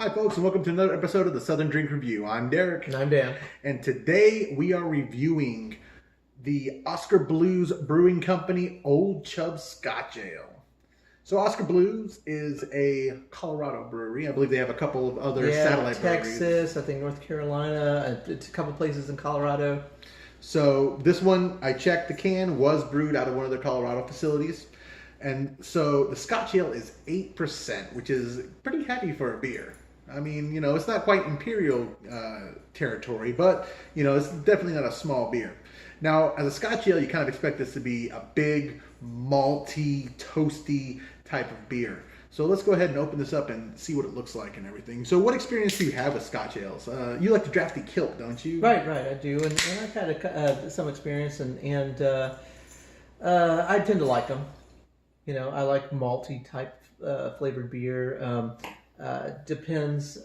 Hi, folks, and welcome to another episode of the Southern Drink Review. I'm Derek. And I'm Dan. And today we are reviewing the Oskar Blues Brewing Company Old Chub Scotch Ale. So Oskar Blues is a Colorado brewery. I believe they have a couple of other satellite breweries. Texas, I think North Carolina, a couple places in Colorado. So this one, I checked, the can was brewed out of one of their Colorado facilities. And so the Scotch Ale is 8%, which is pretty heavy for a beer. I mean, it's not quite imperial territory, but, it's definitely not a small beer. Now, as a Scotch Ale, you kind of expect this to be a big, malty, toasty type of beer. So let's go ahead and open this up and see what it looks like and everything. So what experience do you have with Scotch Ales? You like the drafty kilt, don't you? Right, I do. And I've had some experience, and I tend to like them. I like malty type flavored beer. Depends.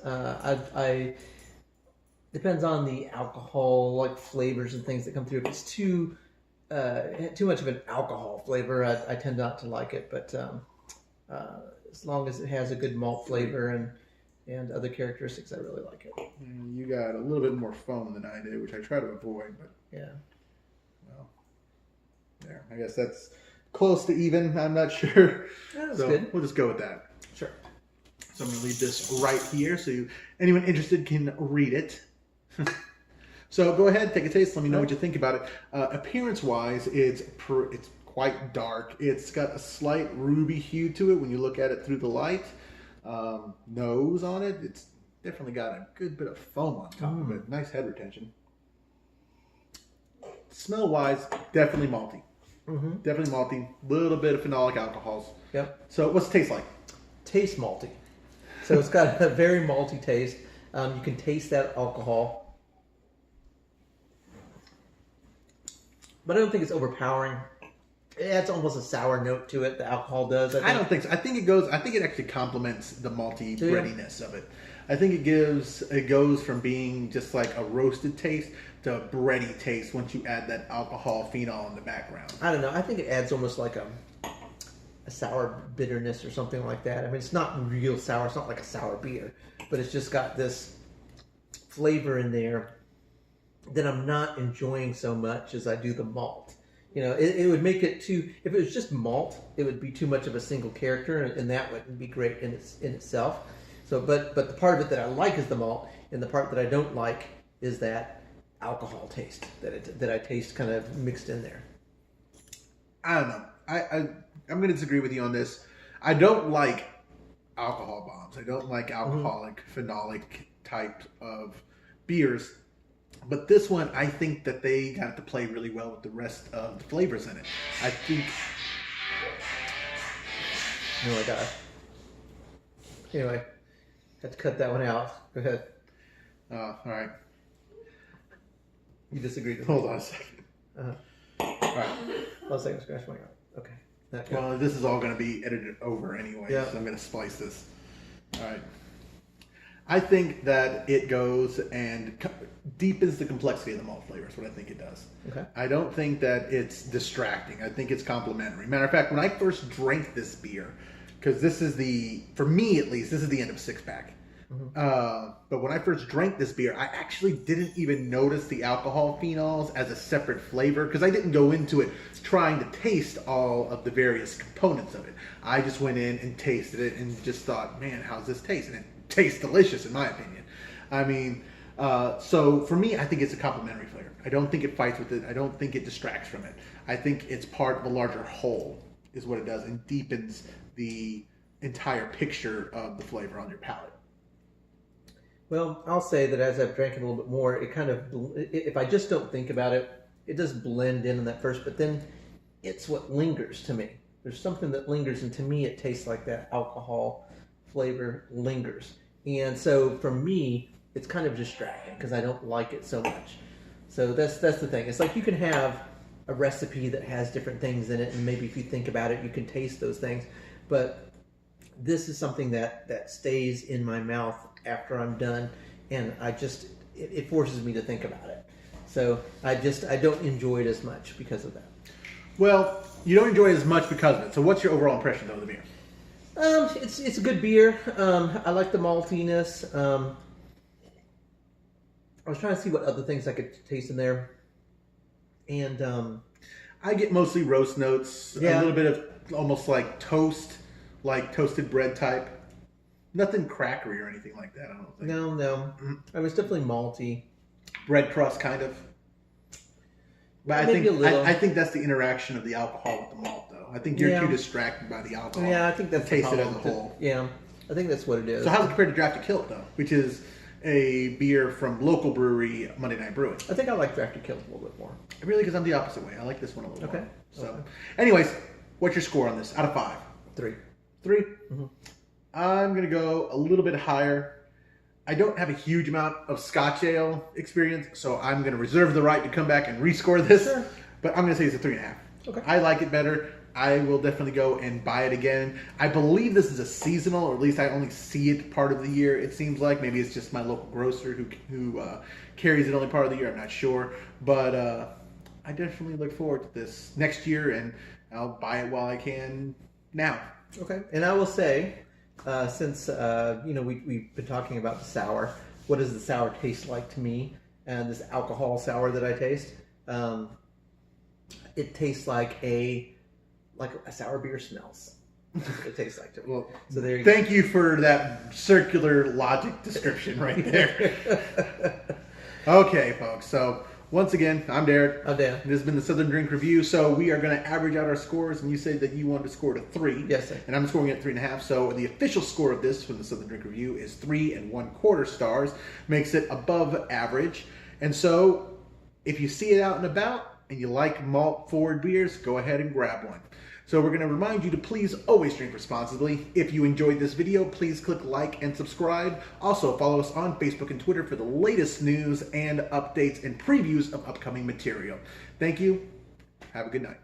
Depends on the alcohol, like flavors and things that come through. If it's too much of an alcohol flavor, I tend not to like it. But as long as it has a good malt flavor and other characteristics, I really like it. You got a little bit more foam than I do, which I try to avoid. But yeah, well, there. I guess that's close to even. I'm not sure. Yeah, that's so good. We'll just go with that. Sure. So I'm going to leave this right here so anyone interested can read it. So go ahead, take a taste. Let me know what you think about it. Appearance-wise, it's quite dark. It's got a slight ruby hue to it when you look at it through the light. Nose on it, it's definitely got a good bit of foam on top of it. Nice head retention. Smell-wise, definitely malty. Mm-hmm. Definitely malty. Little bit of phenolic alcohols. Yep. So what's it taste like? Tastes malty. So it's got a very malty taste. You can taste that alcohol. But I don't think it's overpowering. It adds almost a sour note to it. The alcohol does. I don't think so. I think it actually complements the malty breadiness of it. I think it goes from being just like a roasted taste to a bready taste once you add that alcohol phenol in the background. I don't know. I think it adds almost like a sour bitterness or something like that. I mean, it's not real sour. It's not like a sour beer, but it's just got this flavor in there that I'm not enjoying so much as I do the malt. It would make it too. If it was just malt, it would be too much of a single character, and that wouldn't be great in itself. So, but the part of it that I like is the malt, and the part that I don't like is that alcohol taste that I taste kind of mixed in there. I don't know. I'm going to disagree with you on this. I don't like alcohol bombs. I don't like alcoholic, phenolic type of beers. But this one, I think that they got to play really well with the rest of the flavors in it. I think... Oh my gosh. Anyway, had to cut that one out. Go ahead. All right. You disagreed with Hold on a second. Uh-huh. All right. I'll second scratch my out. Okay. Well, this is all going to be edited over anyway, yeah. So I'm going to splice this. All right. I think that it goes and deepens the complexity of the malt flavor. Is what I think it does. Okay. I don't think that it's distracting. I think it's complementary. Matter of fact, when I first drank this beer, because for me at least, this is the end of a six-pack. Mm-hmm. But when I first drank this beer, I actually didn't even notice the alcohol phenols as a separate flavor because I didn't go into it trying to taste all of the various components of it. I just went in and tasted it and just thought, man, how's this taste? And it tastes delicious in my opinion. I mean, so for me, I think it's a complementary flavor. I don't think it fights with it. I don't think it distracts from it. I think it's part of a larger whole is what it does and deepens the entire picture of the flavor on your palate. Well, I'll say that as I've drank it a little bit more, it kind of, if I just don't think about it, it does blend in that first, but then it's what lingers to me. There's something that lingers, and to me it tastes like that alcohol flavor lingers. And so for me, it's kind of distracting because I don't like it so much. So that's the thing. It's like you can have a recipe that has different things in it, and maybe if you think about it, you can taste those things. But this is something that stays in my mouth after I'm done, and it forces me to think about it. So I don't enjoy it as much because of that. Well, you don't enjoy it as much because of it. So what's your overall impression, though, of the beer? It's a good beer. I like the maltiness. I was trying to see what other things I could taste in there, and I get mostly roast notes, Yeah. a little bit of almost like toast, like toasted bread type. Nothing crackery or anything like that, I don't think. no, I was definitely malty. Bread crust, kind of. But Maybe a little. I think that's the interaction of the alcohol with the malt, though. I think you're Yeah. too distracted by the alcohol. Yeah, I think that's to taste the it as a problem. whole. Yeah, I think that's what it is. So how's it compared to Drafted Kilt, though? Which is a beer from local brewery Monday Night Brewing. I think I like Drafted Kilt a little bit more. Really, because I'm the opposite way. I like this one a little Okay. more. So, Okay. anyways, what's your score on this out of 5? 3. 3? Mm-hmm. I'm going to go a little bit higher. I don't have a huge amount of Scotch ale experience, so I'm going to reserve the right to come back and rescore this. Sure. But I'm going to say it's a 3.5. Okay. I like it better. I will definitely go and buy it again. I believe this is a seasonal, or at least I only see it part of the year. It seems like maybe it's just my local grocer who carries it only part of the year. I'm not sure, but I definitely look forward to this next year, and I'll buy it while I can now. Okay. And I will say, since we've been talking about the sour, what does the sour taste like to me? And this alcohol sour that I taste, it tastes like a sour beer smells. That's what it tastes like to me. Well, So there you thank you for that circular logic description right there. Okay, folks. So once again, I'm Derek. I'm Dan. This has been the Southern Drink Review. So we are going to average out our scores, and you said that you wanted to score to 3. Yes, sir. And I'm scoring it at 3.5. So the official score of this from the Southern Drink Review is 3 1/4 stars. Makes it above average. And so if you see it out and about and you like malt forward beers, go ahead and grab one. So we're going to remind you to please always drink responsibly. If you enjoyed this video, please click like and subscribe. Also, follow us on Facebook and Twitter for the latest news and updates and previews of upcoming material. Thank you. Have a good night.